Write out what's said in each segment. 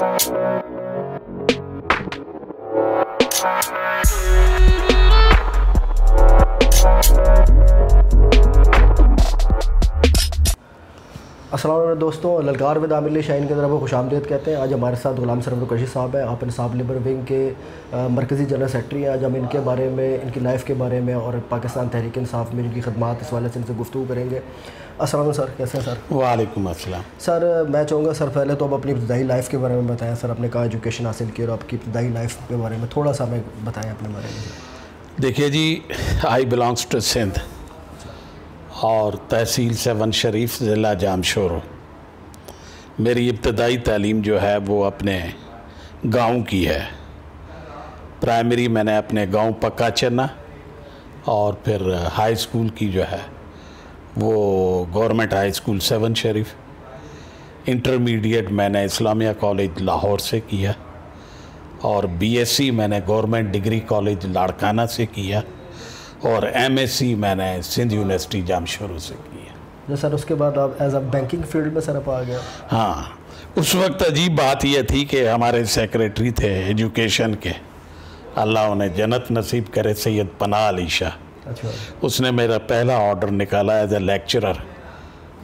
अस्सलाम वालेकुम दोस्तों, ललकार विद आमिर शाहीन की तरफ को खुशामदीद कहते हैं। आज हमारे साथ गुलाम सरवर कुरैशी साहब हैं। आप इंसाफ लेबर विंग के मरकज़ी जनरल सेक्रेटरी हैं। आज हम इनके बारे में, इनकी लाइफ के बारे में और पाकिस्तान तहरीक इंसाफ में इनकी खदमात इस वाले से इनसे गुफ्तगू करेंगे। अस्सलाम सर, कैसे हैं सर? वालेकुम अस्सलाम। सर मैं चाहूँगा सर पहले तो आप अपनी इब्तदाई लाइफ के बारे में बताएं। सर आपने कहाँ एजुकेशन हासिल की और आपकी इब्तदाई लाइफ के बारे में थोड़ा सा हमें बताएँ अपने बारे में। देखिए जी, आई बिलोंग्स टू सिंध और तहसील सेवन शरीफ ज़िला जामशोरो। मेरी इब्तदाई तालीम जो है वो अपने गांव की है। प्राइमरी मैंने अपने गांव पक्का चन्ना और फिर हाई स्कूल की जो है वो गवर्नमेंट हाई स्कूल सेवन शरीफ। इंटरमीडिएट मैंने इस्लामिया कॉलेज लाहौर से किया और बीएससी मैंने गवर्नमेंट डिग्री कॉलेज लाड़काना से किया और एमएससी मैंने सिंध यूनिवर्सिटी जामशोरो से किया। जो सर उसके बाद आप एज अ बैंकिंग फील्ड में सर आप आ गया? हाँ, उस वक्त अजीब बात यह थी कि हमारे सेक्रेटरी थे एजुकेशन के, अल्लाह उन्हें जन्नत नसीब करे, सैयद पनाह अली शाह। अच्छा। उसने मेरा पहला ऑर्डर निकाला as a lecturer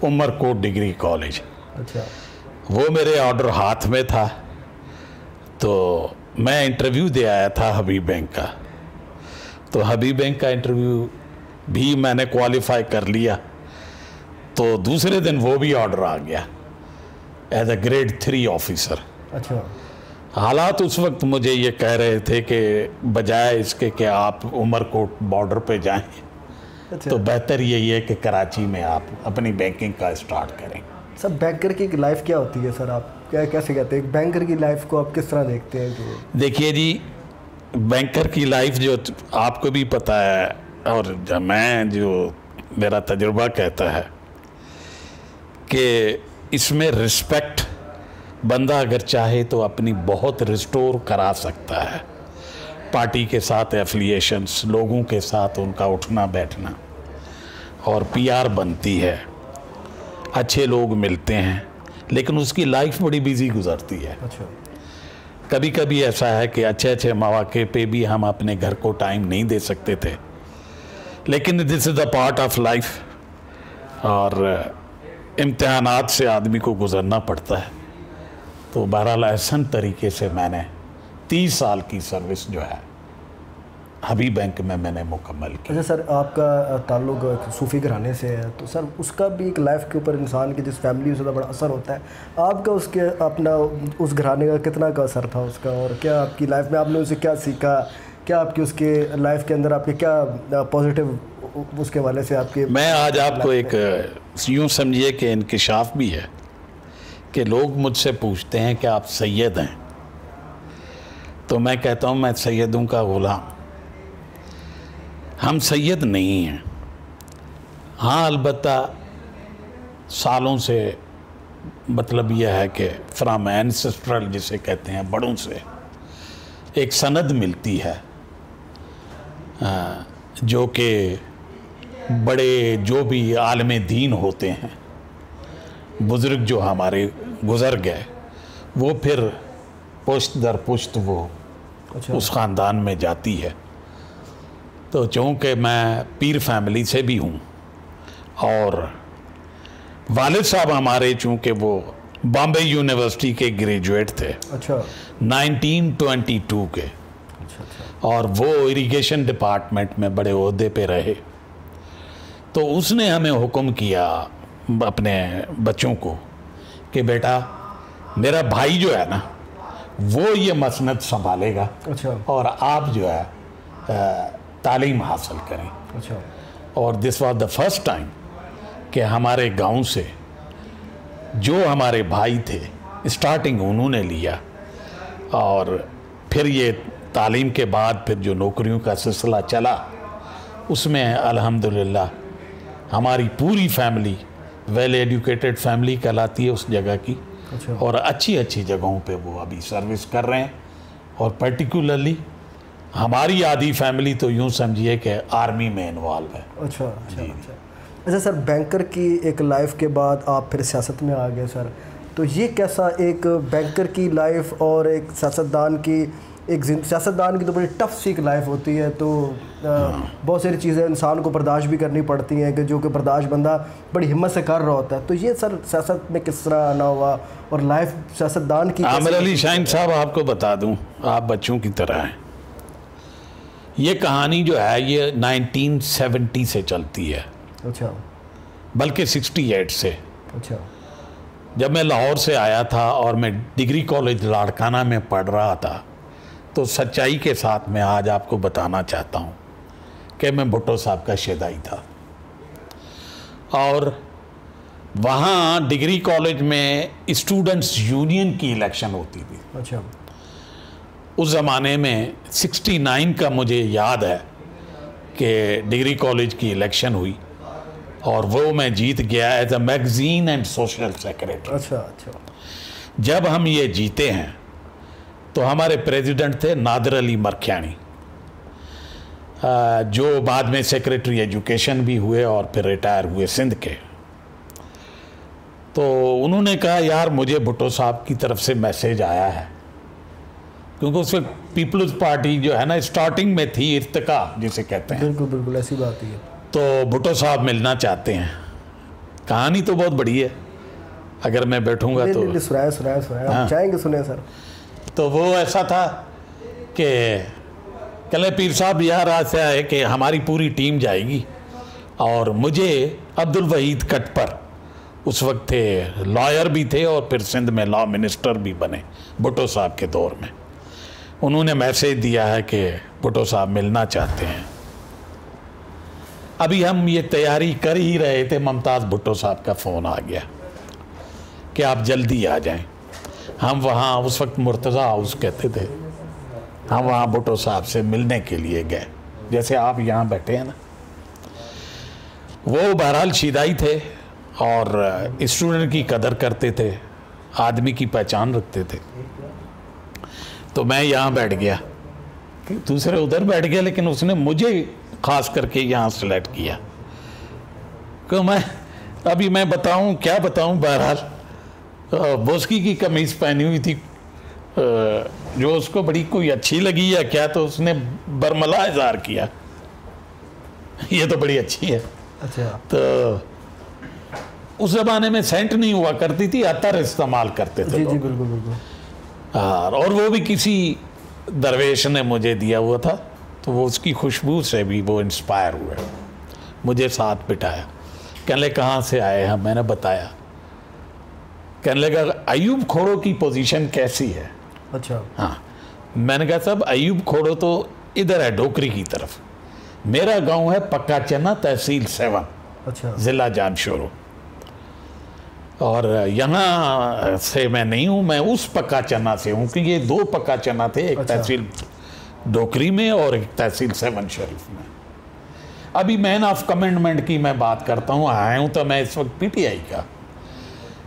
Umarkot degree college. अच्छा। वो मेरे ऑर्डर हाथ में था तो मैं इंटरव्यू दे आया था हबीब बैंक का। तो हबीब बैंक का इंटरव्यू भी मैंने क्वालिफाई कर लिया तो दूसरे दिन वो भी ऑर्डर आ गया एज ए ग्रेड 3 ऑफिसर। अच्छा। हालात उस वक्त मुझे ये कह रहे थे कि बजाय इसके कि आप उमरकोट बॉर्डर पे जाएं, अच्छा, तो बेहतर यही है कि कराची में आप अपनी बैंकिंग का स्टार्ट करें। सर बैंकर की लाइफ क्या होती है सर? आप क्या कैसे कहते हैं बैंकर की लाइफ को आप किस तरह देखते हैं? देखिए जी, बैंकर की लाइफ जो आपको भी पता है और जो मेरा तजुर्बा कहता है कि इसमें रिस्पेक्ट बंदा अगर चाहे तो अपनी बहुत रिस्टोर करा सकता है। पार्टी के साथ एफिलिएशंस, लोगों के साथ उनका उठना बैठना और पीआर बनती है, अच्छे लोग मिलते हैं, लेकिन उसकी लाइफ बड़ी बिजी गुजरती है। अच्छा। कभी कभी ऐसा है कि अच्छे अच्छे मौके पे भी हम अपने घर को टाइम नहीं दे सकते थे, लेकिन this is the part of life और इम्तिहानात से आदमी को गुजरना पड़ता है। तो बहरहाल एहसन तरीके से मैंने 30 साल की सर्विस जो है हबीब बैंक में मैंने मुकम्मल की। अच्छा सर, आपका ताल्लुक सूफ़ी घराने से है तो सर उसका भी एक लाइफ के ऊपर इंसान की जिस फैमिली से बड़ा असर होता है, आपका उसके अपना उस घराने का कितना का असर था उसका, और क्या आपकी लाइफ में आपने उसे क्या सीखा? क्या आपकी उसके लाइफ के अंदर आपके क्या पॉजिटिव उसके वाले से आपके? मैं आज आपको एक यूँ समझिए कि इंकिशाफ भी है कि लोग मुझसे पूछते हैं कि आप सैयद हैं, तो मैं कहता हूँ मैं सैयदों का गुलाम। हम सैयद नहीं हैं। हाँ, अलबत्ता सालों से मतलब यह है कि फ्राम एंसेस्ट्रल जिसे कहते हैं, बड़ों से एक सनद मिलती है जो कि बड़े जो भी आलम दीन होते हैं, बुज़ुर्ग जो हमारे गुज़र गए, वो फिर पुश्त दर पुश्त वो अच्छा, उस ख़ानदान में जाती है। तो चूँकि मैं पीर फैमिली से भी हूँ और वालिद साहब हमारे चूँकि वो बॉम्बे यूनिवर्सिटी के ग्रेजुएट थे। अच्छा। 1922 के। अच्छा। और वो इरिगेशन डिपार्टमेंट में बड़े ओहदे पे रहे। तो उसने हमें हुक्म किया अपने बच्चों को कि बेटा मेरा भाई जो है ना वो ये मसनद संभालेगा। अच्छा। और आप जो है तालीम हासिल करें। अच्छा। और this was the first time कि हमारे गांव से जो हमारे भाई थे स्टार्टिंग उन्होंने लिया और फिर ये तालीम के बाद फिर जो नौकरियों का सिलसिला चला उसमें अल्हम्दुलिल्लाह हमारी पूरी फैमिली वेल एजुकेटेड फैमिली कहलाती है उस जगह की। अच्छा। और अच्छी अच्छी जगहों पे वो अभी सर्विस कर रहे हैं। और पर्टिकुलरली हमारी आधी फैमिली तो यूँ समझिए कि आर्मी में इन्वॉल्व है। अच्छा। अच्छा। अच्छा सर, बैंकर की एक लाइफ के बाद आप फिर सियासत में आ गए सर, तो ये कैसा एक बैंकर की लाइफ और एक सियासतदान की, एक सियासतदान की तो बड़ी टफ सी लाइफ होती है, तो बहुत सारी चीज़ें इंसान को बर्दाश्त भी करनी पड़ती हैं कि जो कि बर्दाश्त बंदा बड़ी हिम्मत से कर रहा होता है। तो ये सर सियासत में किस तरह आना हुआ और लाइफ सियासतदान की? आमिर अली शाहीन साहब, आपको बता दूं, आप बच्चों की तरह हैं। ये कहानी जो है ये 1970 से चलती है। अच्छा। बल्कि 68 से। अच्छा। जब मैं लाहौर से आया था और मैं डिग्री कॉलेज लाड़काना में पढ़ रहा था, तो सच्चाई के साथ मैं आज आपको बताना चाहता हूँ कि मैं भुट्टो साहब का शेदाई था। और वहाँ डिग्री कॉलेज में स्टूडेंट्स यूनियन की इलेक्शन होती थी। अच्छा। उस ज़माने में 69 का मुझे याद है कि डिग्री कॉलेज की इलेक्शन हुई और वो मैं जीत गया as a magazine and social secretary. अच्छा अच्छा। जब हम ये जीते हैं तो हमारे प्रेसिडेंट थे नादिर अली मरख्यानी, जो बाद में सेक्रेटरी एजुकेशन भी हुए और फिर रिटायर हुए सिंध के। तो उन्होंने कहा यार मुझे भुट्टो साहब की तरफ से मैसेज आया है, क्योंकि उसमें पीपल्स पार्टी जो है ना स्टार्टिंग में थी, इर्तिका जिसे कहते हैं। बिल्कुल बिल्कुल ऐसी बात ही है। तो भुट्टो साहब मिलना चाहते हैं। कहानी तो बहुत बड़ी है, अगर मैं बैठूंगा तो सुनाए आप चाहेंगे सुने सर। तो वो ऐसा था कि कल पीर साहब यार ऐसा है कि हमारी पूरी टीम जाएगी और मुझे अब्दुल वहीद कटपर उस वक्त थे, लॉयर भी थे और फिर सिंध में लॉ मिनिस्टर भी बने भुट्टो साहब के दौर में। उन्होंने मैसेज दिया है कि भुट्टो साहब मिलना चाहते हैं। अभी हम ये तैयारी कर ही रहे थे, मुमताज़ भुट्टो साहब का फ़ोन आ गया कि आप जल्दी आ जाएं। हम वहाँ उस वक्त मुर्तज़ा हाउस कहते थे, हम वहाँ भुट्टो साहब से मिलने के लिए गए, जैसे आप यहाँ बैठे हैं ना। वो बहरहाल शिदाई थे और स्टूडेंट की कदर करते थे, आदमी की पहचान रखते थे। तो मैं यहाँ बैठ गया, दूसरे उधर बैठ गया, लेकिन उसने मुझे ख़ास करके यहाँ सेलेक्ट किया। तो मैं बताऊँ क्या बताऊँ, बहरहाल बोस्की की कमीज़ पहनी हुई थी जो उसको बड़ी कोई अच्छी लगी या क्या, तो उसने बरमला इज़हार किया, ये तो बड़ी अच्छी है। अच्छा। तो उस ज़माने में सेंट नहीं हुआ करती थी, अतर इस्तेमाल करते थे। जी जी बिल्कुल बिल्कुल। हाँ, और वो भी किसी दरवेश ने मुझे दिया हुआ था, तो वो उसकी खुशबू से भी वो इंस्पायर हुए, मुझे साथ बिठाया। कहने लगे कहाँ से आए हैं, मैंने बताया। कहने लगा अयूब खोड़ो की पोजीशन कैसी है। अच्छा। हाँ, मैंने कहा साहब अयूब खोड़ो तो इधर है डोकरी की तरफ, मेरा गांव है पक्का चना, तहसील 7। अच्छा। ज़िला जामशोरो। और यहाँ से मैं नहीं हूँ, मैं उस पक्का चना से हूँ, क्योंकि ये 2 पक्का चना थे, एक अच्छा। तहसील डोकरी में और एक तहसील 7 शरीफ में। अभी मैन ऑफ कमेंडमेंट की मैं बात करता हूँ, आया हूँ तो मैं इस वक्त पीटीआई का,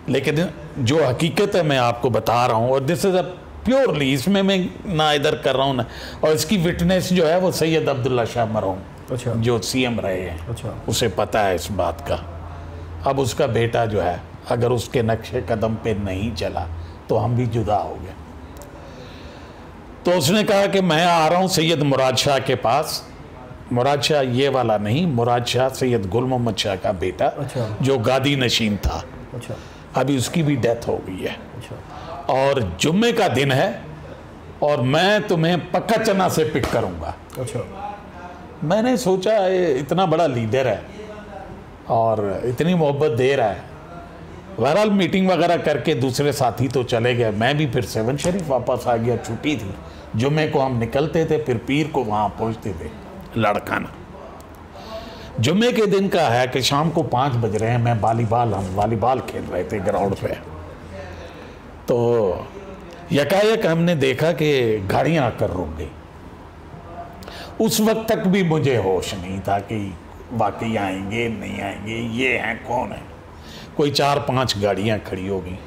लेकिन जो हकीकत है मैं आपको बता रहा हूँ, और दिस इज़ अ प्योरली, इसमें मैं ना इधर कर रहा हूँ ना। और इसकी विटनेस जो है वो सैयद अब्दुल्ला शाह मरहूम, अच्छा, जो सीएम रहे हैं। अच्छा। उसे पता है इस बात का। अब उसका बेटा जो है अगर उसके नक्शे कदम पे नहीं चला तो हम भी जुदा हो गए। तो उसने कहा कि मैं आ रहा हूँ सैयद मुराद शाह के पास। मुराद शाह ये वाला नहीं, मुराद शाह सैयद गुल मोहम्मद शाह का बेटा, अच्छा। जो गादी नशीन था। अच्छा। अभी उसकी भी डेथ हो गई है। अच्छा। और जुम्मे का दिन है और मैं तुम्हें पक्का चना से पिक करूँगा। अच्छा। मैंने सोचा ये इतना बड़ा लीडर है और इतनी मोहब्बत दे रहा है। बहरहाल मीटिंग वगैरह करके दूसरे साथी तो चले गए, मैं भी फिर 7 शरीफ वापस आ गया। छुट्टी थी, जुम्मे को हम निकलते थे, फिर पीर को वहाँ पहुँचते थे लड़काना। जुम्मे के दिन का है कि शाम को 5 बज रहे हैं, मैं हम वॉलीबॉल खेल रहे थे ग्राउंड पे। तो यकायक हमने देखा कि गाड़ियाँ आकर रुक गई। उस वक्त तक भी मुझे होश नहीं था कि वाकई आएंगे नहीं आएंगे, ये हैं कौन है। कोई 4-5 गाड़ियाँ खड़ी हो गई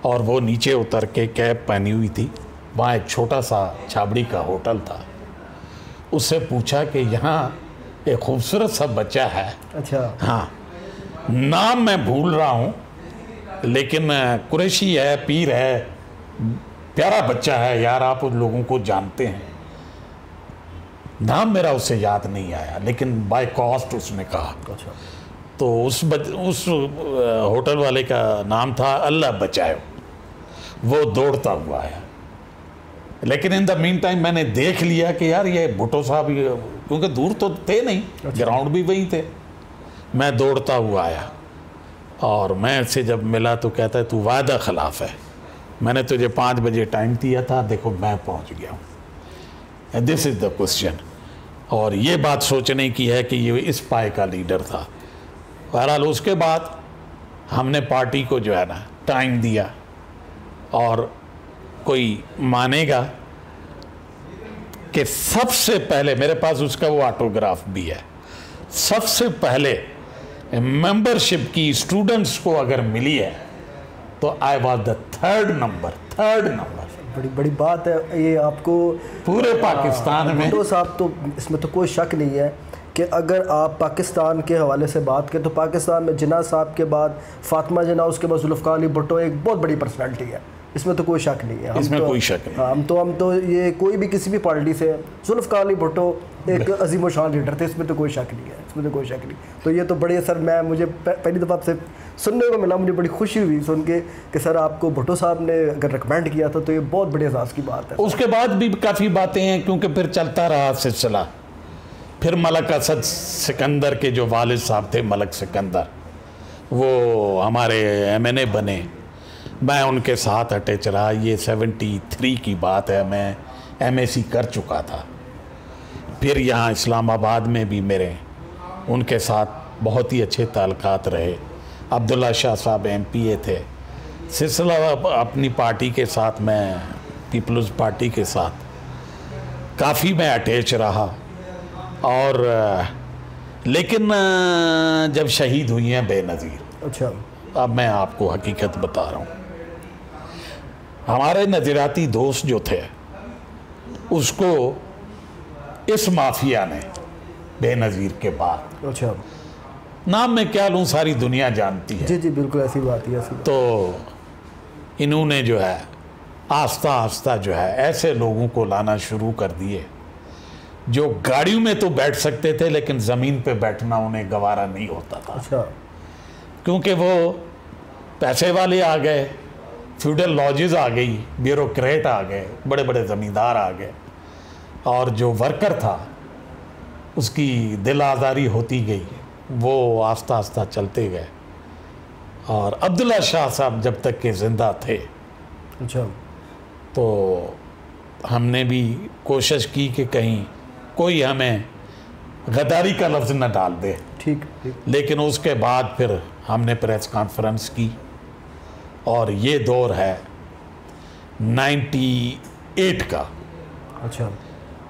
और वो नीचे उतर के कैब पहनी हुई थी। वहाँ एक छोटा सा छाबड़ी का होटल था। उससे पूछा कि यहाँ एक खूबसूरत सा बच्चा है। अच्छा। हाँ, नाम मैं भूल रहा हूँ, लेकिन कुरैशी है, पीर है, प्यारा बच्चा है यार, आप उन लोगों को जानते हैं। नाम मेरा उससे याद नहीं आया, लेकिन बाय कॉस्ट उसने कहा। अच्छा। तो उस होटल वाले का नाम था अल्लाह बचाए। वो दौड़ता हुआ आया, लेकिन इन द मीन टाइम मैंने देख लिया कि यार ये भुट्टो साहब, क्योंकि दूर तो थे नहीं, ग्राउंड भी वहीं थे। मैं दौड़ता हुआ आया और मैं इससे जब मिला तो कहता है तू वादा खिलाफ है, मैंने तुझे 5 बजे टाइम दिया था, देखो मैं पहुंच गया हूँ। This is the question. और ये बात सोचने की है कि ये इस पाए का लीडर था। बहरहाल उसके बाद हमने पार्टी को जो है ना टाइम दिया, और कोई मानेगा कि सबसे पहले मेरे पास उसका वो ऑटोग्राफ भी है, सबसे पहले मेंबरशिप की स्टूडेंट्स को अगर मिली है तो I was the third number. बड़ी बड़ी बात है ये आपको पूरे पाकिस्तान में। भुट्टो साहब तो इसमें तो कोई शक नहीं है कि अगर आप पाकिस्तान के हवाले से बात करें तो पाकिस्तान में जिन्ना साहब के बाद फातिमा जिन्ना, उसके बाद जुल्फ़िकार अली भुट्टो एक बहुत बड़ी पर्सनालिटी है, इसमें तो कोई शक नहीं है। इसमें कोई शक नहीं। हम तो ये कोई भी किसी भी पार्टी से, जुल्फ़िकार अली भुट्टो एक अजीम शान लीडर थे, इसमें तो कोई शक नहीं है, इसमें तो कोई शक नहीं। तो ये तो बड़े सर, मुझे पहली दफ़ा आपसे सुनने को मिला, मुझे बड़ी खुशी हुई सुन के कि सर आपको भुट्टो साहब ने अगर रिकमेंड किया था तो ये बहुत बड़े एहसास की बात है। उसके बाद भी काफ़ी बातें हैं, क्योंकि फिर चलता रहा सिलसिला। फिर मलक असद सिकंदर के जो वालिद साहब थे, मलक सिकंदर, वो हमारे MNA बने, मैं उनके साथ अटैच रहा। ये 73 की बात है, मैं MSc कर चुका था। फिर यहाँ इस्लामाबाद में भी मेरे उनके साथ बहुत ही अच्छे ताल्लुकात रहे। अब्दुल्ला शाह साहब MPA थे। सिलसिला अपनी पार्टी के साथ, मैं पीपल्स पार्टी के साथ काफ़ी मैं अटैच रहा। और लेकिन जब शहीद हुई हैं बेनज़ीर, अच्छा, अब मैं आपको हकीकत बता रहा हूँ, हमारे नज़रियाती दोस्त जो थे उसको इस माफिया ने बेनज़ीर के बाद, अच्छा, नाम में क्या लूँ, सारी दुनिया जानती है। जी जी बिल्कुल ऐसी बात है, ऐसी बात। तो इन्होंने जो है आस्ता आस्ता जो है ऐसे लोगों को लाना शुरू कर दिए जो गाड़ियों में तो बैठ सकते थे, लेकिन ज़मीन पे बैठना उन्हें गवारा नहीं होता था। अच्छा, क्योंकि वो पैसे वाले आ गए, फ्यूडल लॉजेस आ गई, ब्यूरोक्रेट आ गए, बड़े बड़े ज़मींदार आ गए, और जो वर्कर था उसकी दिल आज़ारी होती गई, वो आस्ता आस्ता चलते गए। और अब्दुल्ला शाह साहब जब तक के ज़िंदा थे, अच्छा, तो हमने भी कोशिश की कि कहीं कोई हमें गद्दारी का लफ्ज़ न डाल दे। ठीक ठीक। लेकिन उसके बाद फिर हमने प्रेस कॉन्फ्रेंस की, और ये दौर है 98 का, अच्छा,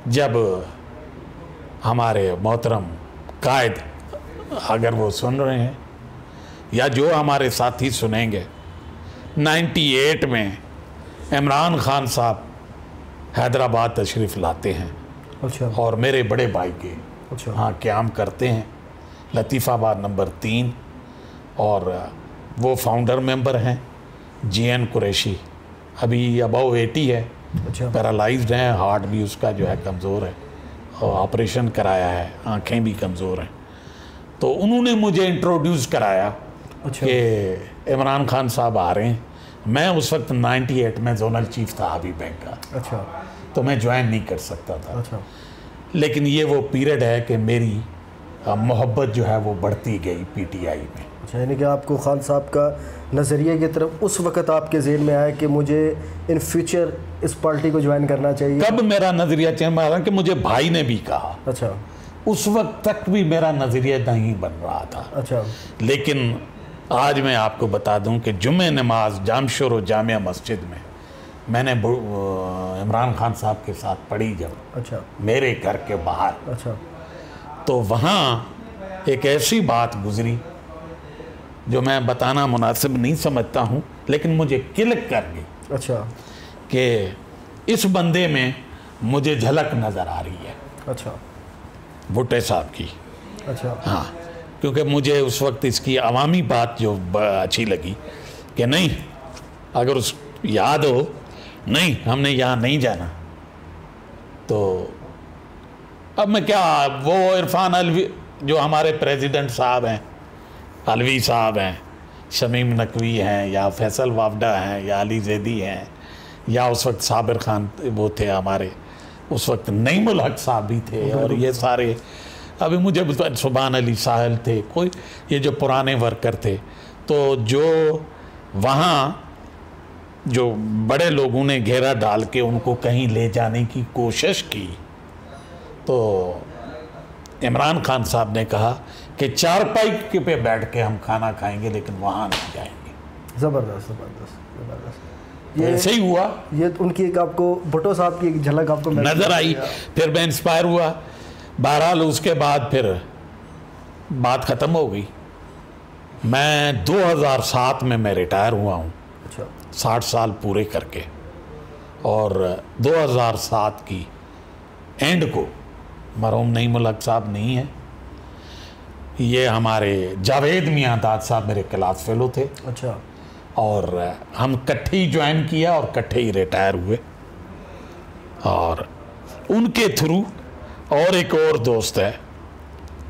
जब हमारे मोहतरम कायद, अगर वो सुन रहे हैं या जो हमारे साथी सुनेंगे, 98 में इमरान खान साहब हैदराबाद तशरीफ़ लाते हैं, अच्छा, और मेरे बड़े भाई के अच्छा, हाँ क़याम करते हैं, लतीफ़ाबाद नंबर 3, और वो फाउंडर मेंबर हैं GN कुरैशी। अभी अबव 80 है, अच्छा, पैरालाइज्ड हैं, हार्ट भी उसका जो है कमज़ोर है, और ऑपरेशन कराया है, आँखें भी कमज़ोर हैं। तो उन्होंने मुझे इंट्रोड्यूस कराया अच्छा, कि इमरान खान साहब आ रहे हैं। मैं उस वक्त 98 में जोनल चीफ था हबीब बैंक का, अच्छा, तो मैं ज्वाइन नहीं कर सकता था। अच्छा, लेकिन ये वो पीरियड है कि मेरी मोहब्बत जो है वो बढ़ती गई PTI में। अच्छा, यानी कि आपको खान साहब का नज़रिए की तरफ उस वक़्त आपके ज़हन में आया कि मुझे इन फ्यूचर इस पार्टी को ज्वाइन करना चाहिए? कब मेरा नज़रिया चेंज हुआ कि मुझे भाई ने भी कहा, अच्छा, उस वक्त तक भी मेरा नज़रिया नहीं बन रहा था। अच्छा, लेकिन आज मैं आपको बता दूं कि जुम्मे नमाज जामशोर और जामिया मस्जिद में मैंने इमरान खान साहब के साथ पढ़ी जब, अच्छा, मेरे घर के बाहर, अच्छा, तो वहाँ एक ऐसी बात गुजरी जो मैं बताना मुनासिब नहीं समझता हूँ, लेकिन मुझे क्लिक कर गई। अच्छा, कि इस बंदे में मुझे झलक नज़र आ रही है, अच्छा, भुट्टो साहब की। अच्छा, हाँ, क्योंकि मुझे उस वक्त इसकी अवामी बात जो अच्छी लगी कि नहीं, अगर उस याद हो, नहीं हमने यहाँ नहीं जाना। तो अब मैं क्या, वो इरफान अलवी जो हमारे प्रेसिडेंट साहब हैं, अलवी साहब हैं, शमीम नकवी हैं, या फैसल वावडा हैं, या अली जैदी हैं, या उस वक्त साबिर खान वो थे हमारे, उस वक्त नईमुल हक साहब भी थे, और ये सारे, अभी मुझे सुभान अली साहल थे, कोई ये जो पुराने वर्कर थे। तो जो वहाँ जो बड़े लोगों ने घेरा डाल के उनको कहीं ले जाने की कोशिश की, तो इमरान खान साहब ने कहा कि चारपाई के पे बैठ के हम खाना खाएंगे, लेकिन वहाँ नहीं जाएंगे। ज़बरदस्त ज़बरदस्त ज़बरदस्त। ये ऐसे ही हुआ। ये उनकी एक आपको भुट्टो साहब की एक झलक आपको नज़र आई, फिर मैं इंस्पायर हुआ। बहरहाल उसके बाद फिर बात ख़त्म हो गई। मैं 2007 में मैं रिटायर हुआ हूँ, 60 साल पूरे करके, और 2007 की एंड को मरहूम नईमुल हक साहब नहीं है, ये हमारे जावेद मियाँ दाद साहब मेरे क्लास फेलो थे। अच्छा। और हम इकट्ठे ही ज्वाइन किया और इकट्ठे ही रिटायर हुए। और उनके थ्रू और एक और दोस्त है,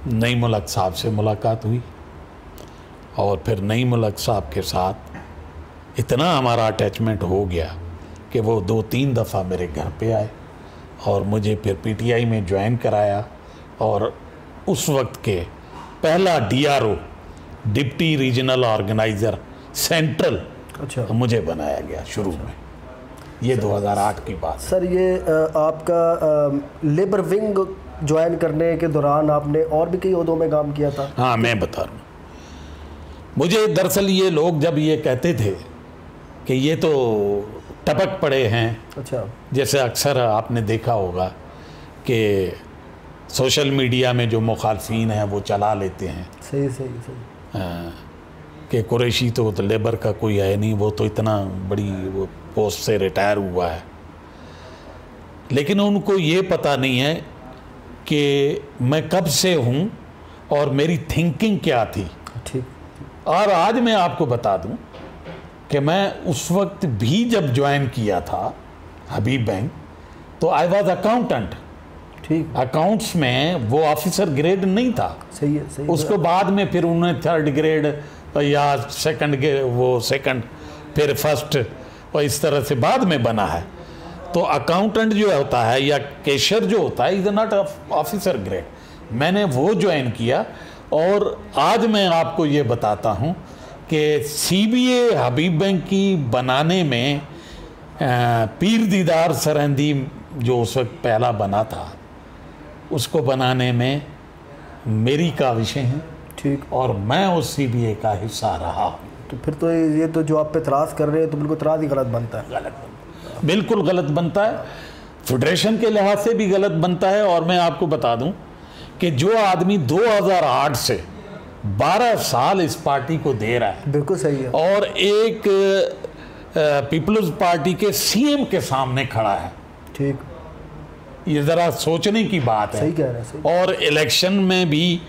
नईमुल हक साहब से मुलाकात हुई, और फिर नईमुल हक साहब के साथ इतना हमारा अटैचमेंट हो गया कि वो 2-3 दफ़ा मेरे घर पे आए और मुझे फिर पीटीआई में ज्वाइन कराया, और उस वक्त के पहला DRO, deputy regional organiser central, अच्छा, मुझे बनाया गया शुरू में। ये 2008 की बात। सर ये आपका लेबर विंग ज्वाइन करने के दौरान आपने और भी कई ओहदों में काम किया था? हाँ, मैं बता रहा हूँ। मुझे दरअसल ये लोग जब ये कहते थे कि ये तो टपक पड़े हैं, अच्छा, जैसे जैसे अक्सर आपने देखा होगा कि सोशल मीडिया में जो मुखालफीन हैं वो चला लेते हैं, सही सही सही, कि कुरैशी तो लेबर का कोई है नहीं, वो तो इतना बड़ी वो पोस्ट से रिटायर हुआ है। लेकिन उनको ये पता नहीं है कि मैं कब से हूँ और मेरी थिंकिंग क्या थी। ठीक। और आज मैं आपको बता दूं कि मैं उस वक्त भी जब ज्वाइन किया था हबीब बैंक, तो आई वॉज अकाउंटेंट। ठीक। अकाउंट्स में वो ऑफिसर ग्रेड नहीं था। सही है, सही। उसको बाद में फिर उन्होंने 3rd ग्रेड या सेकंड फिर फर्स्ट, और इस तरह से बाद में बना है। तो अकाउंटेंट जो होता है या कैशियर जो होता है, इज नॉट ऑफिसर ग्रेड। मैंने वो ज्वाइन किया, और आज मैं आपको ये बताता हूँ कि CBA हबीब बैंक की बनाने में पीर दीदार सरहंदी जो उस वक्त पहला बना था, उसको बनाने में मेरी काविशें हैं। ठीक। और मैं उस CBA का हिस्सा रहा हूँ। तो फिर तो ये तो जो आप पे इतराज़ कर रहे हैं तो बिल्कुल इतराज़ ही गलत बनता है। गलत बनता है, बिल्कुल गलत बनता है, फेडरेशन के लिहाज से भी गलत बनता है। और मैं आपको बता दूं कि जो आदमी 2008 से 12 साल इस पार्टी को दे रहा है, बिल्कुल सही है, और एक पीपल्स पार्टी के CM के सामने खड़ा है, ठीक, ये ज़रा सोचने की बात है। सही कह रहे हैं, सही। और इलेक्शन में भी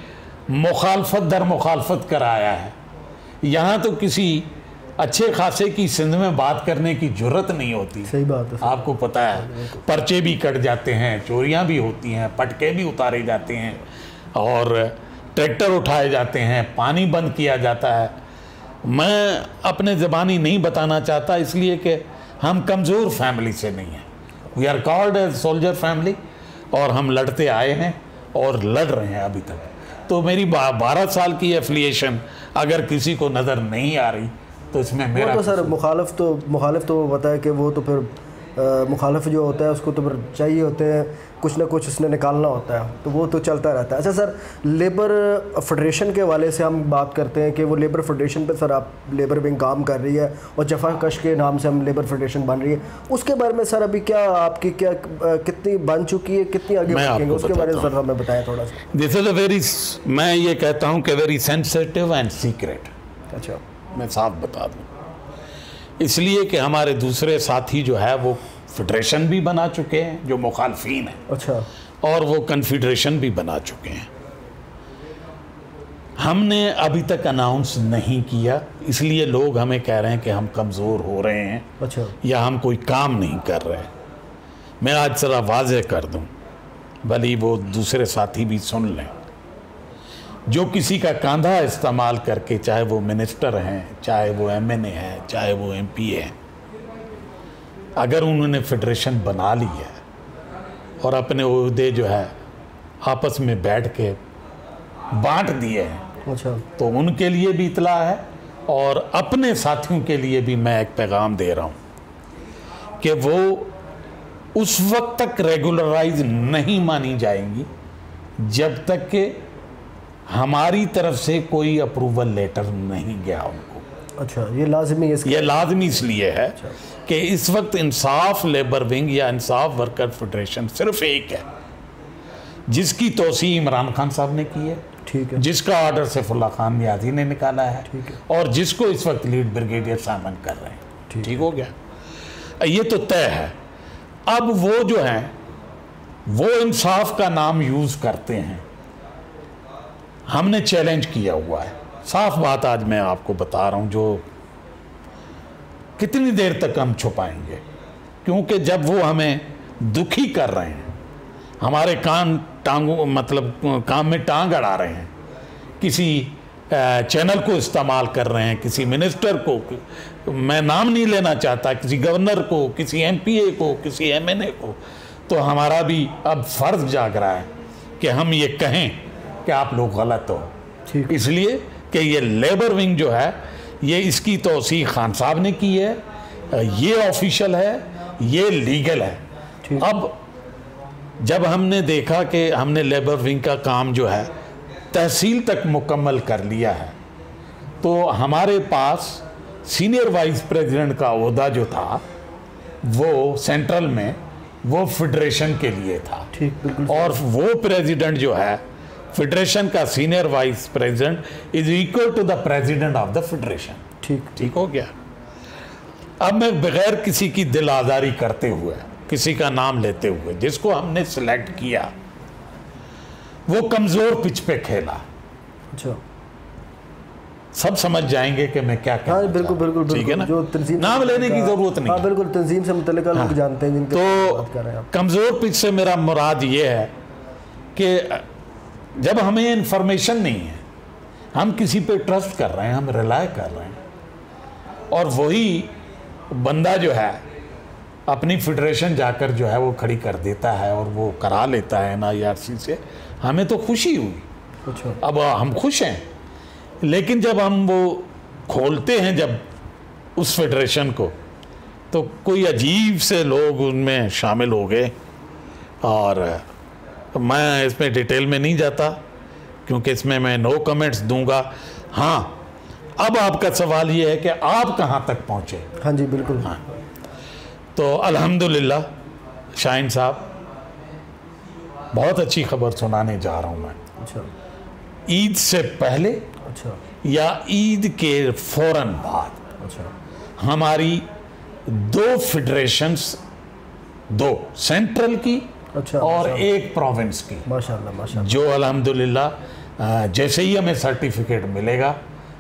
मुखालफत दर मुखालफत कराया है। यहाँ तो किसी अच्छे खासे की सिंध में बात करने की जरूरत नहीं होती। सही बात है, आपको पता है, पर्चे भी कट जाते हैं, चोरियां भी होती हैं, पटके भी उतारे जाते हैं, और ट्रैक्टर उठाए जाते हैं, पानी बंद किया जाता है। मैं अपने ज़बानी नहीं बताना चाहता, इसलिए कि हम कमज़ोर फैमिली से नहीं हैं। We are called as soldier family, और हम लड़ते आए हैं और लड़ रहे हैं अभी तक। तो मेरी 12 साल की एफिलिएशन अगर किसी को नज़र नहीं आ रही तो इसमें मेरा वो तो सर मुखालिफ तो बताया कि वो तो फिर मुखालिफ जो होता है उसको तो फिर चाहिए होते हैं कुछ ना कुछ उसने निकालना होता है, तो वो तो चलता रहता है। अच्छा सर, लेबर फेडरेशन के हवाले से हम बात करते हैं कि वो लेबर फेडरेशन पे सर आप लेबर विंग काम कर रही है और जफाकश के नाम से हम लेबर फेडरेशन बन रही है, उसके बारे में सर अभी क्या आपकी क्या कितनी बन चुकी है, कितनी आगे बढ़ेंगे, उसके बारे में सर हमें बताएं थोड़ा सा। दिस इज़ अ वेरी, मैं ये कहता हूँ कि वेरी सेंसिटिव एंड सीक्रेट। अच्छा, मैं साफ बता दूँ, इसलिए कि हमारे दूसरे साथी जो है वो फेडरेशन भी बना चुके हैं जो मुखालफीन हैं। अच्छा, और वो कन्फेडरेशन भी बना चुके हैं। हमने अभी तक अनाउंस नहीं किया, इसलिए लोग हमें कह रहे हैं कि हम कमज़ोर हो रहे हैं। अच्छा। या हम कोई काम नहीं कर रहे। मैं आज ज़रा वाज़े कर दूं, भले वो दूसरे साथी भी सुन लें। जो किसी का कंधा इस्तेमाल करके, चाहे वो मिनिस्टर हैं, चाहे वो MNA है, चाहे वो MP है, अगर उन्होंने फेडरेशन बना ली है और अपने ओहदे जो है आपस में बैठ के बांट दिए हैं, अच्छा, तो उनके लिए भी इतला है और अपने साथियों के लिए भी मैं एक पैगाम दे रहा हूं कि वो उस वक्त तक रेगुलराइज नहीं मानी जाएंगी जब तक कि हमारी तरफ से कोई अप्रूवल लेटर नहीं गया उनको। अच्छा, ये लाजमी है? ये लाजमी इसलिए है कि इस वक्त इंसाफ लेबर विंग या इंसाफ वर्कर फेडरेशन सिर्फ एक है, जिसकी तोसी इमरान खान साहब ने की है, ठीक है, जिसका ऑर्डर सैफुल्लाह खान नियाज़ी ने निकाला है, ठीक है, और जिसको इस वक्त लीड ब्रिगेडियर सामन कर रहे हैं। ठीक हो गया, ये तो तय है। अब वो जो हैं वो इंसाफ का नाम यूज करते हैं, हमने चैलेंज किया हुआ है। साफ बात आज मैं आपको बता रहा हूं, जो कितनी देर तक हम छुपाएंगे, क्योंकि जब वो हमें दुखी कर रहे हैं, हमारे काम में टांग अड़ा रहे हैं, किसी चैनल को इस्तेमाल कर रहे हैं, किसी मिनिस्टर को, मैं नाम नहीं लेना चाहता, किसी गवर्नर को, किसी MPA को, किसी MNA को, तो हमारा भी अब फर्ज जाग रहा है कि हम ये कहें कि आप लोग गलत हो। इसलिए कि ये लेबर विंग जो है, ये इसकी तौसीक खान साहब ने की है, ये ऑफिशियल है, ये लीगल है। अब जब हमने देखा कि हमने लेबर विंग का काम जो है तहसील तक मुकम्मल कर लिया है, तो हमारे पास सीनियर वाइस प्रेसिडेंट का ओहदा जो था वो सेंट्रल में वो फेडरेशन के लिए था। ठीक, और वो प्रेसिडेंट जो है फेडरेशन का, senior vice president is equal to the president of the federation. ठीक हो गया। अब मैं बगैर किसी की दिल आज़ारी करते हुए, किसी का नाम लेते हुए, जिसको हमने सिलेक्ट किया वो कमजोर पिच पे खेला। अच्छा, सब समझ जाएंगे कि मैं क्या कहना। हाँ, बिल्कुल बिल्कुल, ठीक है ना, जो तंजीम नाम लेने की जरूरत नहीं। हाँ, बिल्कुल, तंजीम से मुतल्लिक लोग जानते हैं जिनके बात कर रहे हैं आप। कमजोर पिच से मेरा मुराद ये है कि जब हमें इंफॉर्मेशन नहीं है, हम किसी पे ट्रस्ट कर रहे हैं, हम रिलाय कर रहे हैं, और वही बंदा जो है अपनी फेडरेशन जाकर जो है वो खड़ी कर देता है और वो करा लेता है NIRC से, हमें तो खुशी हुई। अच्छा, अब हम खुश हैं, लेकिन जब हम वो खोलते हैं जब उस फेडरेशन को, तो कोई अजीब से लोग उनमें शामिल हो गए, और मैं इसमें डिटेल में नहीं जाता क्योंकि इसमें मैं नो कमेंट्स दूंगा। हाँ, अब आपका सवाल ये है कि आप कहाँ तक पहुँचे। हाँ जी, बिल्कुल। हाँ, तो अल्हम्दुलिल्लाह शाहीन साहब, बहुत अच्छी खबर सुनाने जा रहा हूँ मैं। अच्छा, ईद से पहले, अच्छा, या ईद के फौरन बाद, अच्छा, हमारी 2 फेडरेशंस, 2 सेंट्रल की, अच्छा, और एक प्रोविंस की, माशाल्लाह माशाल्लाह, जो अल्हम्दुलिल्लाह जैसे ही हमें सर्टिफिकेट मिलेगा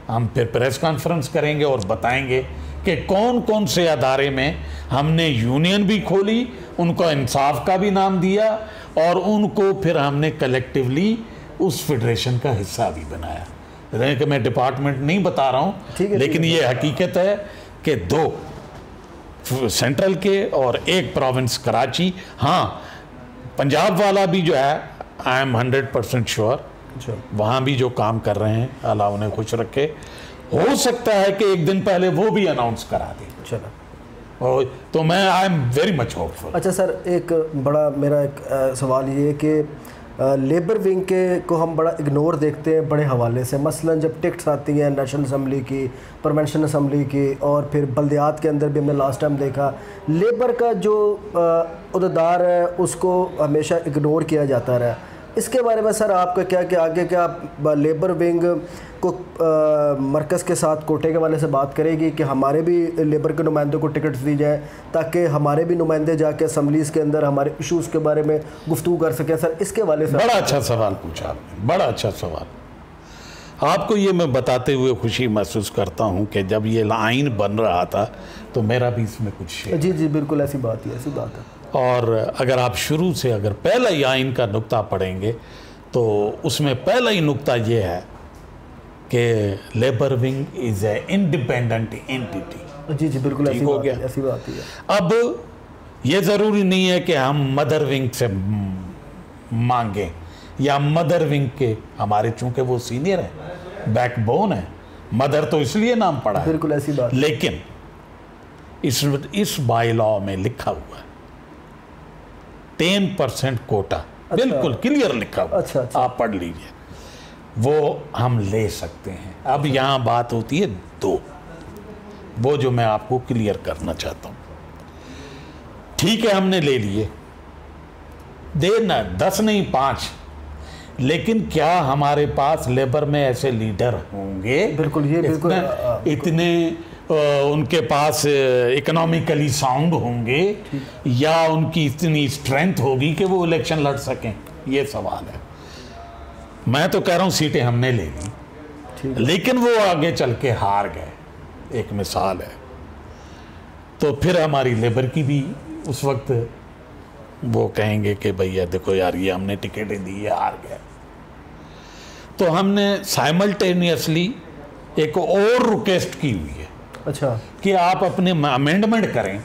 हम फिर प्रेस कॉन्फ्रेंस करेंगे और बताएंगे कि कौन कौन से अदारे में हमने यूनियन भी खोली, उनको इंसाफ का भी नाम दिया, और उनको फिर हमने कलेक्टिवली उस फेडरेशन का हिस्सा भी बनाया। कि मैं डिपार्टमेंट नहीं बता रहा हूँ, लेकिन ये हकीकत है कि 2 सेंट्रल के और एक प्रोविंस कराची। हाँ, पंजाब वाला भी जो है, आई एम 100% श्योर, वहाँ भी जो काम कर रहे हैं, अल्लाह उन्हें खुश रखे, हो सकता है कि एक दिन पहले वो भी अनाउंस करा दे। चलो, तो मैं I am very much hopeful. अच्छा सर, एक बड़ा मेरा एक सवाल ये है कि लेबर विंग के को हम बड़ा इग्नोर देखते हैं बड़े हवाले से। मसलन जब टिकट्स आती हैं नेशनल असम्बली की, प्रोविंशियल असम्बली की, और फिर बल्दियात के अंदर भी हमने लास्ट टाइम देखा, लेबर का जो उहदेदार है उसको हमेशा इग्नोर किया जाता रहा। इसके बारे में सर आपका क्या, कि आगे क्या लेबर विंग को मरकज़ के साथ कोटे के वाले से बात करेगी कि हमारे भी लेबर के नुमाइंदों को टिकट्स दी जाए, ताकि हमारे भी नुमाइंदे जाके असम्बलीज़ के अंदर हमारे इशूज़ के बारे में गुफ्तगू कर सकें? सर इसके वाले से बड़ा अच्छा सवाल पूछा आपने, बड़ा अच्छा सवाल। आपको ये मैं बताते हुए खुशी महसूस करता हूँ कि जब ये आइन बन रहा था तो मेरा भी इसमें कुछ शेयर। जी जी बिल्कुल, ऐसी बात है, ऐसी बात है। और अगर आप शुरू से अगर पहला ही आइन का नुक्ता पढ़ेंगे तो उसमें पहला ही नुक्ता ये है कि labour wing is a independent entity. जी जी बिल्कुल, ऐसी हो बात गया। है, ऐसी बात है। अब ये ज़रूरी नहीं है कि हम मदर विंग से मांगें या मदर विंग के, हमारे चूंकि वो सीनियर है, बैकबोन है, मदर तो इसलिए नाम पड़ा है। बिल्कुल ऐसी बात। लेकिन इस बाई लॉ में लिखा हुआ है 10% कोटा। अच्छा। बिल्कुल क्लियर लिखा हुआ। अच्छा, अच्छा। आप पढ़ लीजिए, वो हम ले सकते हैं। अब यहाँ बात होती है दो, वो जो मैं आपको क्लियर करना चाहता हूँ। ठीक है, हमने ले लिए, देना 10 नहीं 5, लेकिन क्या हमारे पास लेबर में ऐसे लीडर होंगे? बिल्कुल, ये बिल्कुल इतने उनके पास इकोनॉमिकली साउंड होंगे या उनकी इतनी स्ट्रेंथ होगी कि वो इलेक्शन लड़ सकें? ये सवाल है। मैं तो कह रहा हूँ सीटें हमने ले ली, लेकिन वो आगे चल के हार गए, एक मिसाल है। तो फिर हमारी लेबर की भी उस वक्त वो कहेंगे कि भैया देखो यार, ये हमने टिकटें दी, ये हार गए। तो हमने साइमल्टेनियसली एक और रिक्वेस्ट की हुई है। अच्छा। कि आप अपने अमेंडमेंट करें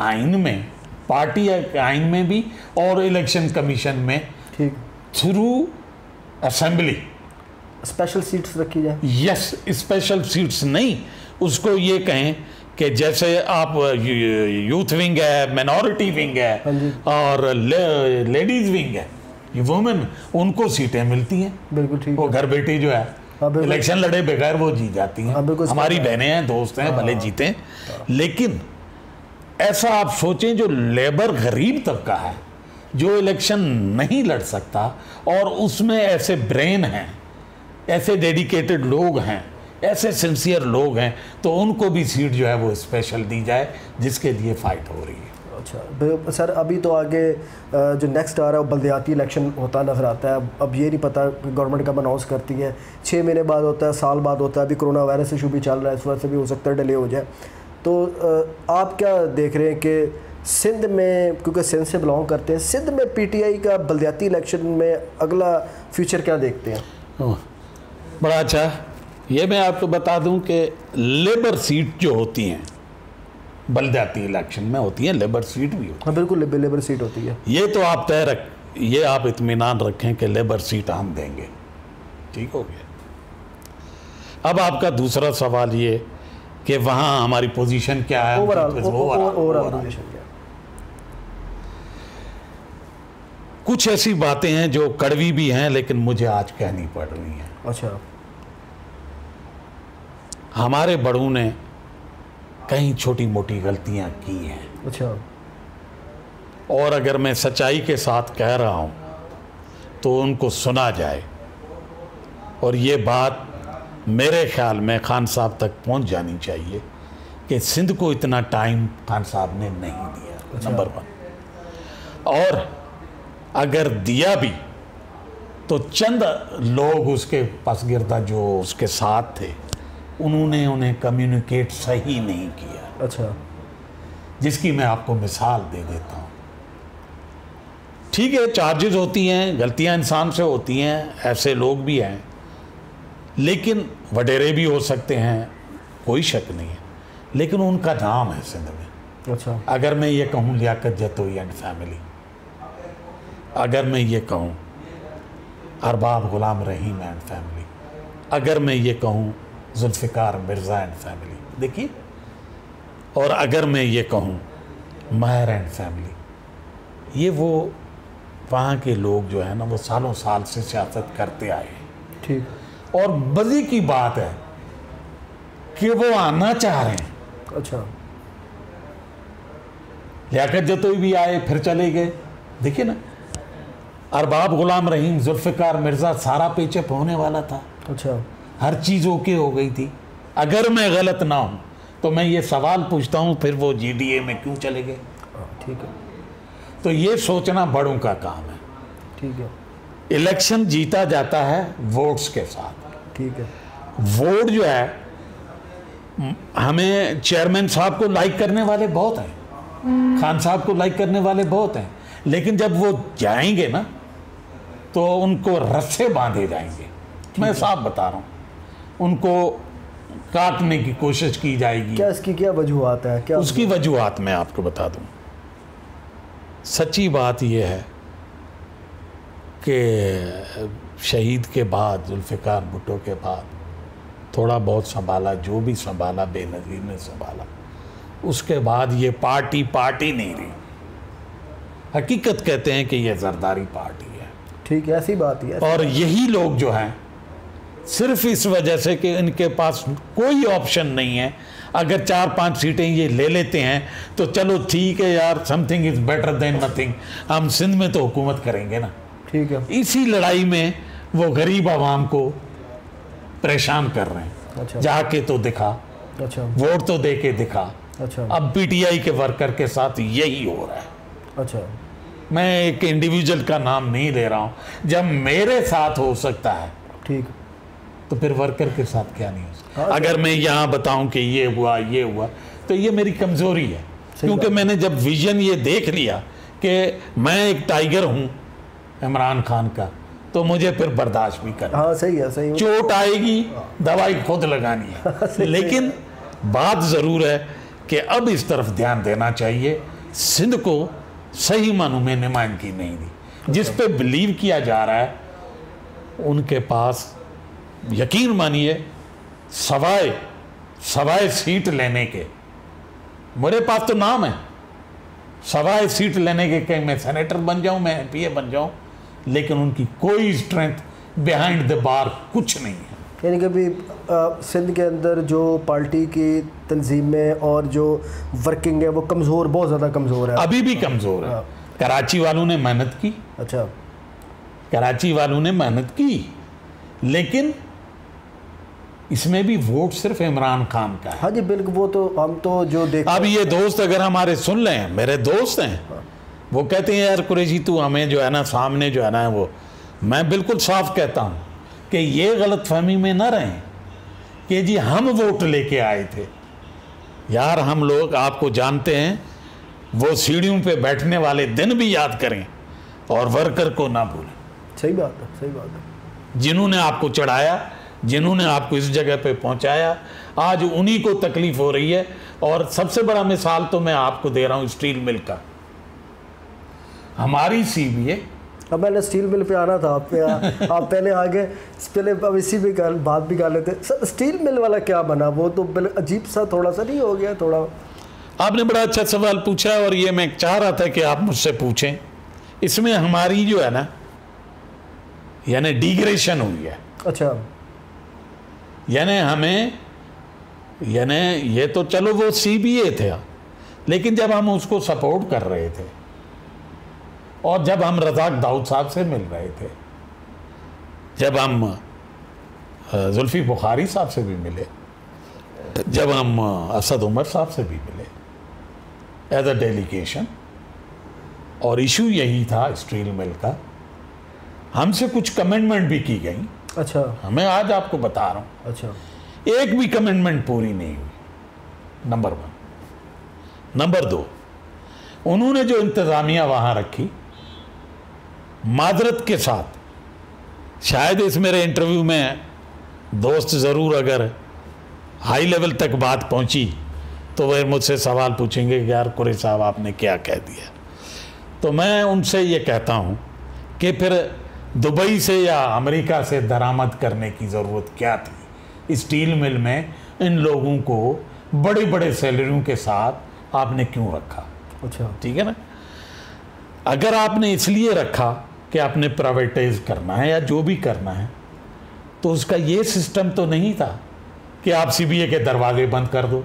आइन में, पार्टी आइन में भी और इलेक्शन कमीशन में, ठीक, थ्रू असेंबली स्पेशल सीट्स रखी जाए। यस, स्पेशल सीट्स नहीं, उसको ये कहें कि जैसे आप यूथ विंग है, मिनॉरिटी विंग है और लेडीज विंग है, ये वुमेन, उनको सीटें मिलती हैं। बिल्कुल ठीक। वो घर बेटी जो है इलेक्शन लड़े बगैर वो जीत जाती हैं। हमारी बहनें हैं, दोस्त हैं, भले जीतें। लेकिन ऐसा आप सोचें, जो लेबर गरीब तबका है, जो इलेक्शन नहीं लड़ सकता, और उसमें ऐसे ब्रेन हैं, ऐसे डेडिकेटेड लोग हैं, ऐसे सिंसियर लोग हैं, तो उनको भी सीट जो है वो स्पेशल दी जाए, जिसके लिए फाइट हो रही है। अच्छा सर, अभी तो आगे जो नेक्स्ट आ रहा है वो बल्दियाती इलेक्शन होता नज़र आता है। अब ये नहीं पता, गवर्नमेंट कब अनाउंस करती है, 6 महीने बाद होता है, साल बाद होता है। अभी कोरोना वायरस इशू भी चल रहा है, इस वजह से भी हो सकता है डिले हो जाए। तो आप क्या देख रहे हैं कि सिंध में, क्योंकि सिंध से बिलोंग करते हैं, सिंध में पीटीआई का बल्दियाती इलेक्शन में अगला फ्यूचर क्या देखते हैं? बड़ा अच्छा, ये मैं आपको बता दूं कि लेबर सीट जो होती हैं बल्दियाती इलेक्शन में होती है, लेबर सीट भी होती है। हाँ बिल्कुल, लेबर सीट होती है। ये तो आप ये आप इत्मीनान रखें कि लेबर सीट हम देंगे। ठीक हो गया। अब आपका दूसरा सवाल ये कि वहाँ हमारी पोजीशन क्या है, ओवरऑल कुछ ऐसी बातें हैं जो कड़वी भी हैं, लेकिन मुझे आज कहनी पड़ रही हैं। अच्छा। हमारे बड़ों ने कई छोटी मोटी गलतियां की हैं। अच्छा। और अगर मैं सच्चाई के साथ कह रहा हूं तो उनको सुना जाए, और ये बात मेरे ख्याल में खान साहब तक पहुंच जानी चाहिए कि सिंध को इतना टाइम खान साहब ने नहीं दिया। अच्छा। नंबर 1। और अगर दिया भी तो चंद लोग उसके पास गिरदा जो उसके साथ थे, उन्होंने उन्हें कम्युनिकेट सही नहीं किया। अच्छा। जिसकी मैं आपको मिसाल दे देता हूँ। ठीक है, चार्जेस होती हैं, गलतियाँ इंसान से होती हैं, ऐसे लोग भी हैं, लेकिन वडेरे भी हो सकते हैं, कोई शक नहीं है, लेकिन उनका नाम है सिंध में। अच्छा। अगर मैं ये कहूँ लियाकत जतोई एंड फैमिली, अगर मैं ये कहूँ अरबाब गुलाम रहीम एंड फैमिली, अगर मैं ये कहूँ जुल्फ़िकार मिर्ज़ा एंड फैमिली, देखिए, और अगर मैं ये कहूँ महर एंड फैमिली, ये वो वहाँ के लोग जो है ना, वो सालों साल से सियासत करते आए हैं। ठीक। और मज़े की बात है कि वो आना चाह रहे हैं। अच्छा। लियाकत जतोई भी आए, फिर चले गए। देखिए ना, अरबाब गुलाम रहीम, जुल्फ़िकार मिर्ज़ा, सारा पेचअप होने वाला था। अच्छा। हर चीज़ ओके हो गई थी। अगर मैं गलत ना हूं तो मैं ये सवाल पूछता हूं, फिर वो जीडीए में क्यों चले गए? ठीक है। तो ये सोचना बड़ों का काम है। ठीक है। इलेक्शन जीता जाता है वोट्स के साथ। ठीक है। वोट जो है, हमें चेयरमैन साहब को लाइक करने वाले बहुत हैं, खान साहब को लाइक करने वाले बहुत हैं, लेकिन जब वो जाएंगे ना तो उनको रस्से बांधे जाएंगे। मैं साफ बता रहा हूँ, उनको काटने की कोशिश की जाएगी। क्या इसकी क्या वजूहत है? क्या उसकी वजूहत मैं आपको बता दूं। सच्ची बात यह है कि शहीद के बाद, जुल्फ़िकार भुट्टो के बाद थोड़ा बहुत संभाला, जो भी संभाला बेनज़ीर ने संभाला, उसके बाद ये पार्टी नहीं रही। हकीकत कहते हैं कि ये जरदारी पार्टी है। ठीक है, ऐसी बात है। और यही लोग जो हैं, सिर्फ इस वजह से कि इनके पास कोई ऑप्शन नहीं है, अगर 4-5 सीटें ये ले लेते हैं तो चलो ठीक है यार, something is better than nothing, हम सिंध में तो हुकूमत करेंगे ना। ठीक है। इसी लड़ाई में वो गरीब आवाम को परेशान कर रहे हैं। अच्छा। जाके तो दिखा, अच्छा, वोट तो दे के दिखा। अच्छा। अब पीटीआई के वर्कर के साथ यही हो रहा है। अच्छा, मैं एक इंडिविजुअल का नाम नहीं ले रहा हूँ, जब मेरे साथ हो सकता है ठीक, तो फिर वर्कर के साथ क्या नहीं हो सकता। हाँ, अगर मैं यहाँ बताऊं कि ये हुआ तो ये मेरी कमज़ोरी है, क्योंकि मैंने जब विजन ये देख लिया कि मैं एक टाइगर हूँ इमरान खान का, तो मुझे फिर बर्दाश्त भी करना। हाँ सही है, सही। चोट आएगी, दवाई खुद लगानी है। लेकिन बात ज़रूर है कि अब इस तरफ ध्यान देना चाहिए। सिंध को सही मानों में नुमाइंदगी नहीं दी। जिस पे बिलीव किया जा रहा है, उनके पास यकीन मानिए सवाए सीट लेने के, मेरे पास तो नाम है, सवाए सीट लेने के, कहीं मैं सेनेटर बन जाऊं, मैं एमपीए बन जाऊं, लेकिन उनकी कोई स्ट्रेंथ बिहाइंड द बार कुछ नहीं है। यानी कि अभी सिंध के अंदर जो पार्टी की तंजीमें और जो वर्किंग है वो कमज़ोर, बहुत ज़्यादा कमज़ोर है, अभी भी कमज़ोर है। कराची वालों ने मेहनत की। अच्छा, कराची वालों ने मेहनत की, लेकिन इसमें भी वोट सिर्फ इमरान खान का है। हाँ जी बिल्कुल, वो तो हम तो जो देख, अब ये दोस्त अगर हमारे सुन लें, मेरे दोस्त हैं, वो कहते हैं यार कुरैशी तू हमें जो है ना सामने जो है ना वो, मैं बिल्कुल साफ कहता हूँ कि ये गलत फहमी में न रहें कि जी हम वोट लेके आए थे। यार हम लोग आपको जानते हैं, वो सीढ़ियों पे बैठने वाले दिन भी याद करें और वर्कर को ना भूलें। सही बात है, सही बात है। जिन्होंने आपको चढ़ाया, जिन्होंने आपको इस जगह पे पहुंचाया, आज उन्हीं को तकलीफ हो रही है। और सबसे बड़ा मिसाल तो मैं आपको दे रहा हूं स्टील मिल का। हमारी सीबीए, अब मैंने स्टील मिल पे आना था, आप पहले आगे, पहले अब इसी भी बात भी कर लेते। सर स्टील मिल वाला क्या बना? वो तो अजीब सा थोड़ा सा नहीं हो गया? थोड़ा आपने बड़ा अच्छा सवाल पूछा और ये मैं चाह रहा था कि आप मुझसे पूछें। इसमें हमारी जो है ना, यानी डिग्रेशन हुई है। अच्छा, यानी हमें, यानी ये तो चलो वो सीबीए थे, लेकिन जब हम उसको सपोर्ट कर रहे थे और जब हम रज़ाक दाऊद साहब से मिल रहे थे, जब हम जुल्फ़ी बुखारी साहब से भी मिले, जब हम असद उमर साहब से भी मिले एज अ डेलीगेशन, और इशू यही था स्टील मिल का, हमसे कुछ कमेंटमेंट भी की गई। अच्छा, मैं आज आपको बता रहा हूँ, अच्छा, एक भी कमेंटमेंट पूरी नहीं हुई, नंबर 1। नंबर 2, उन्होंने जो इंतज़ामिया वहाँ रखी, माजरत के साथ, शायद इस मेरे इंटरव्यू में दोस्त ज़रूर अगर हाई लेवल तक बात पहुँची तो वह मुझसे सवाल पूछेंगे कि यार कुरैशी साहब आपने क्या कह दिया। तो मैं उनसे ये कहता हूँ कि फिर दुबई से या अमेरिका से दरामद करने की ज़रूरत क्या थी? स्टील मिल में इन लोगों को बड़े बड़े सैलरियों के साथ आपने क्यों रखा? अच्छा, ठीक है ना। अगर आपने इसलिए रखा कि आपने प्राइवेटाइज करना है या जो भी करना है, तो उसका ये सिस्टम तो नहीं था कि आप सीबीए के दरवाजे बंद कर दो,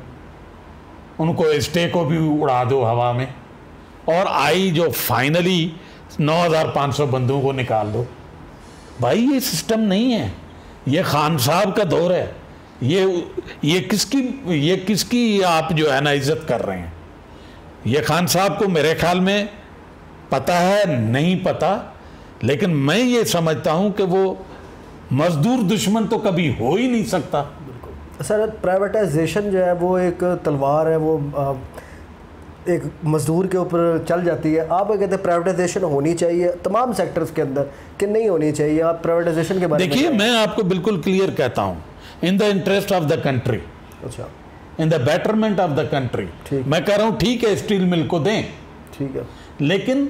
उनको स्टे को भी उड़ा दो हवा में, और आई जो फाइनली 9,500 बंदों को निकाल दो। भाई ये सिस्टम नहीं है, ये खान साहब का दौर है। ये किसकी आप जो है ना इज्जत कर रहे हैं? ये खान साहब को मेरे ख्याल में पता है, नहीं पता, लेकिन मैं ये समझता हूँ कि वो मजदूर दुश्मन तो कभी हो ही नहीं सकता। सर प्राइवेटाइजेशन जो है वो एक तलवार है, वो एक मजदूर के ऊपर चल जाती है। आप कहते हैं प्राइवेटाइजेशन होनी चाहिए तमाम सेक्टर्स के अंदर कि नहीं होनी चाहिए? आप प्राइवेटाइजेशन के बारे में देखिए, मैं आपको बिल्कुल क्लियर कहता हूँ, in the interest of the country, अच्छा, in the betterment of the country, मैं कह रहा हूँ ठीक है स्टील मिल को दें, ठीक है, लेकिन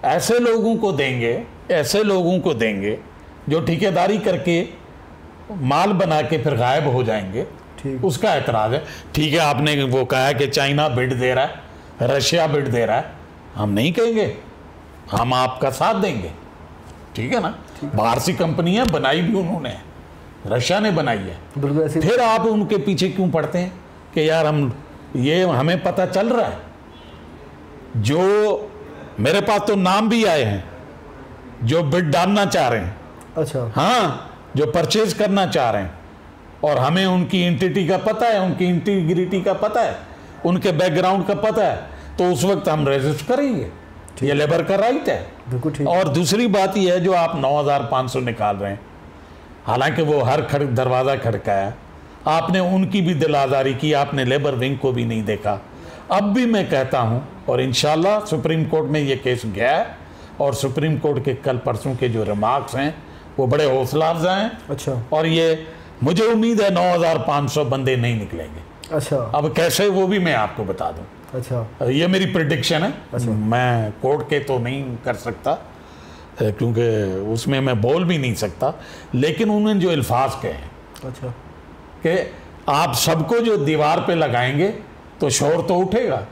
ऐसे लोगों को देंगे, ऐसे लोगों को देंगे जो ठेकेदारी करके माल बना के फिर गायब हो जाएंगे, उसका एतराज़ है। ठीक है, आपने वो कहा है कि चाइना बिड दे रहा है, रशिया बिड दे रहा है, हम नहीं कहेंगे, हम आपका साथ देंगे, ठीक है ना। बाहर सी कंपनी है, बनाई भी उन्होंने, रशिया ने बनाई है, फिर आप उनके पीछे क्यों पड़ते हैं कि यार हम, ये हमें पता चल रहा है, जो मेरे पास तो नाम भी आए हैं जो बिड डालना चाह रहे हैं, अच्छा, हाँ, जो परचेज करना चाह रहे हैं, और हमें उनकी एंटिटी का पता है, उनकी इंटीग्रिटी का पता है, उनके बैकग्राउंड का पता है, तो उस वक्त हम रजिस्टर करेंगे, ये लेबर का राइट है। और दूसरी बात यह है, जो आप 9,500 निकाल रहे हैं, हालांकि वो हर दरवाज़ा खड़काया, आपने उनकी भी दिल आज़ारी की, आपने लेबर विंग को भी नहीं देखा। अब भी मैं कहता हूँ, और इंशाल्लाह सुप्रीम कोर्ट में ये केस गया है, और सुप्रीम कोर्ट के कल परसों के जो रिमार्क्स हैं वो बड़े हौसला अफजा हैं, अच्छा, और ये मुझे उम्मीद है 9,500 बंदे नहीं निकलेंगे, अच्छा। अब कैसे, वो भी मैं आपको बता दूं, अच्छा, ये मेरी प्रेडिक्शन है, अच्छा। मैं कोर्ट के तो नहीं कर सकता क्योंकि उसमें मैं बोल भी नहीं सकता, लेकिन उन्होंने जो अल्फाज कहे हैं, अच्छा, कि आप सबको जो दीवार पे लगाएंगे तो शोर तो उठेगा,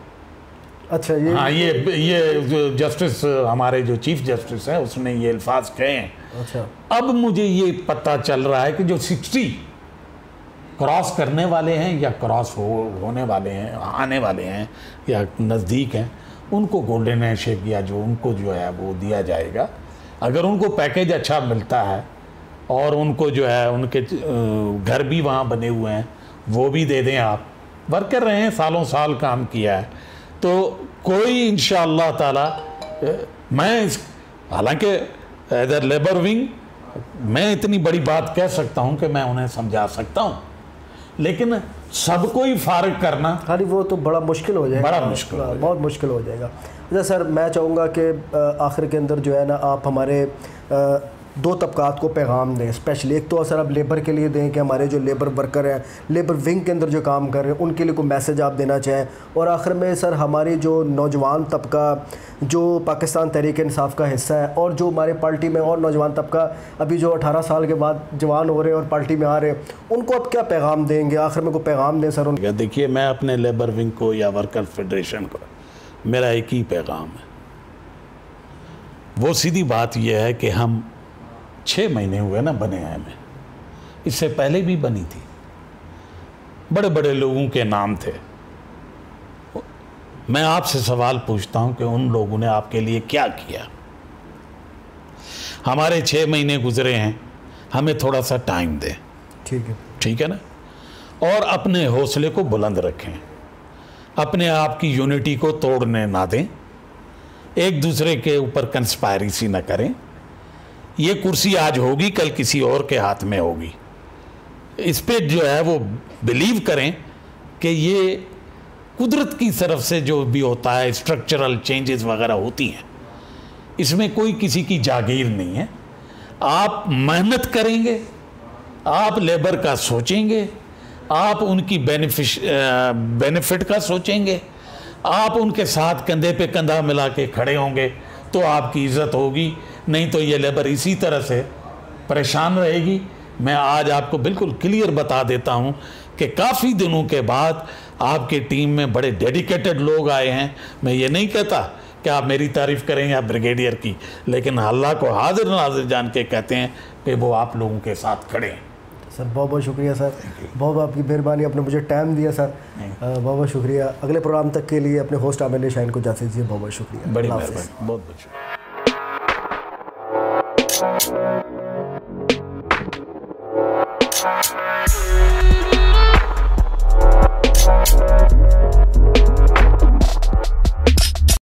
अच्छा, ये, हाँ, ये जस्टिस, हमारे जो चीफ जस्टिस हैं, उसने ये अल्फाज कहे हैं, अच्छा। अब मुझे ये पता चल रहा है कि जो 60 क्रॉस करने वाले हैं या क्रॉस होने वाले हैं, आने वाले हैं या नज़दीक हैं, उनको गोल्डन हैंडशेक या जो उनको जो है वो दिया जाएगा। अगर उनको पैकेज अच्छा मिलता है और उनको जो है उनके घर भी वहाँ बने हुए हैं, वो भी दे दें, आप वर्कर रहे हैं, सालों साल काम किया है, तो कोई इंशाअल्लाह ताला, मैं हालांकि इधर लेबर विंग, मैं इतनी बड़ी बात कह सकता हूँ कि मैं उन्हें समझा सकता हूँ, लेकिन सबको ही फारिग करना, खाली वो तो बड़ा मुश्किल हो जाएगा, बड़ा मुश्किल, बहुत मुश्किल हो जाएगा। अच्छा सर, मैं चाहूँगा कि आखिर के अंदर जो है ना, आप हमारे दो तबकात को पैगाम दें, स्पेशली एक तो सर आप लेबर के लिए दें कि हमारे जो लेबर वर्कर हैं, लेबर विंग के अंदर जो काम कर रहे हैं, उनके लिए कोई मैसेज आप देना चाहें, और आखिर में सर हमारी जो नौजवान तबका जो पाकिस्तान तहरीक इंसाफ का हिस्सा है, और जो हमारे पार्टी में और नौजवान तबका अभी जो 18 साल के बाद जवान हो रहे हैं और पार्टी में आ रहे हैं, उनको आप क्या पैगाम देंगे? आखिर में कोई पैगाम दें सर उनका। देखिए, मैं अपने लेबर विंग को या वर्कर फेडरेशन को, मेरा एक ही पैगाम है, वो सीधी बात यह है कि हम 6 महीने हुए ना बने हैं, में इससे पहले भी बनी थी, बड़े बड़े लोगों के नाम थे। मैं आपसे सवाल पूछता हूं कि उन लोगों ने आपके लिए क्या किया? हमारे 6 महीने गुजरे हैं, हमें थोड़ा सा टाइम दें, ठीक है ना, और अपने हौसले को बुलंद रखें, अपने आप की यूनिटी को तोड़ने ना दें, एक दूसरे के ऊपर कंस्पायरेसी ना करें। ये कुर्सी आज होगी, कल किसी और के हाथ में होगी, इस पे जो है वो बिलीव करें कि ये कुदरत की तरफ से जो भी होता है, स्ट्रक्चरल चेंजेस वगैरह होती हैं, इसमें कोई किसी की जागीर नहीं है। आप मेहनत करेंगे, आप लेबर का सोचेंगे, आप उनकी बेनिफिट का सोचेंगे, आप उनके साथ कंधे पे कंधा मिला के खड़े होंगे तो आपकी इज़्ज़त होगी, नहीं तो ये लेबर इसी तरह से परेशान रहेगी। मैं आज आपको बिल्कुल क्लियर बता देता हूं कि काफ़ी दिनों के बाद आपके टीम में बड़े डेडिकेटेड लोग आए हैं। मैं ये नहीं कहता कि आप मेरी तारीफ़ करें या ब्रिगेडियर की, लेकिन अल्लाह को हाजिर नाजिर जान के कहते हैं कि वो आप लोगों के साथ खड़े हैं। सर बहुत बहुत शुक्रिया सर, बहुत आपकी मेहरबानी, आपने मुझे टाइम दिया सर, बहुत बहुत शुक्रिया। अगले प्रोग्राम तक के लिए अपने होस्ट आमिर शाहीन को इजाज़त दीजिए, बहुत बहुत शुक्रिया। बड़ी मेहरबानी, बहुत बहुत शुक्रिया।